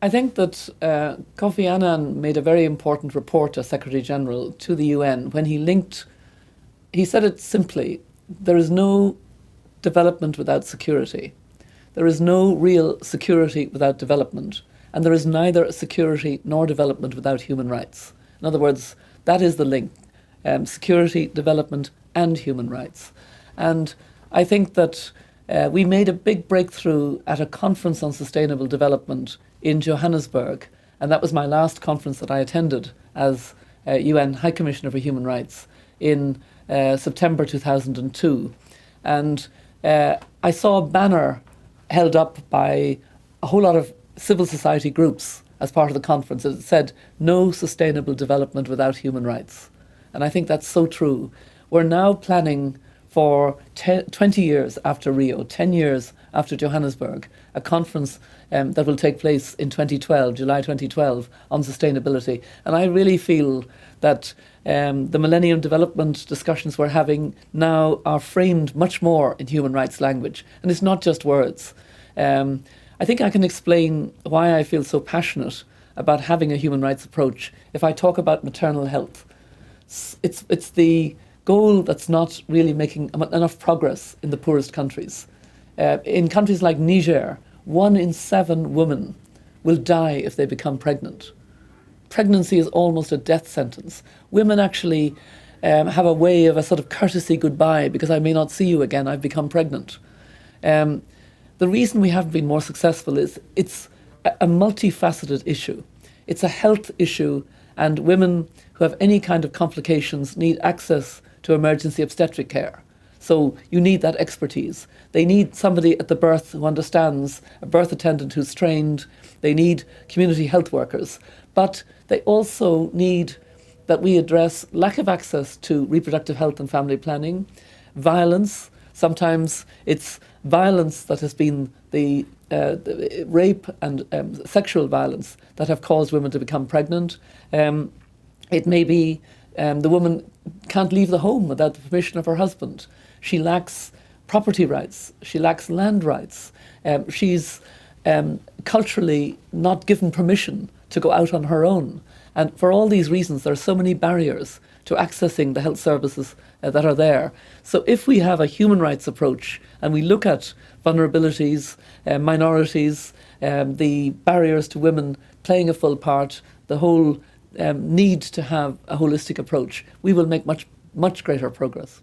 I think that Kofi Annan made a very important report as Secretary General to the UN when he said it simply, there is no development without security. There is no real security without development, and there is neither security nor development without human rights. In other words, that is the link, security, development, and human rights. And I think that we made a big breakthrough at a conference on sustainable development in Johannesburg, and that was my last conference that I attended as UN High Commissioner for Human Rights in September 2002. And I saw a banner held up by a whole lot of civil society groups as part of the conference. It said, "No sustainable development without human rights." And I think that's so true. We're now planning for 20 years after Rio, 10 years after Johannesburg, a conference that will take place in 2012, July 2012, on sustainability. And I really feel that the Millennium Development discussions we're having now are framed much more in human rights language. And it's not just words. I think I can explain why I feel so passionate about having a human rights approach if I talk about maternal health. It's the goal that's not really making enough progress in the poorest countries. In countries like Niger, 1 in 7 women will die if they become pregnant. Pregnancy is almost a death sentence. Women actually have a way of a sort of courtesy goodbye, because I may not see you again, I've become pregnant. The reason we haven't been more successful is it's a multifaceted issue. It's a health issue, and women who have any kind of complications need access to emergency obstetric care. So you need that expertise. They need somebody at the birth who understands, a birth attendant who's trained. They need community health workers. But they also need that we address lack of access to reproductive health and family planning, violence. Sometimes it's violence that has been the rape and sexual violence that have caused women to become pregnant. It may be the woman can't leave the home without the permission of her husband. She lacks property rights. She lacks land rights. She's culturally not given permission to go out on her own. And for all these reasons, there are so many barriers to accessing the health services that are there. So if we have a human rights approach and we look at vulnerabilities, minorities, the barriers to women playing a full part, the whole need to have a holistic approach, we will make much greater progress.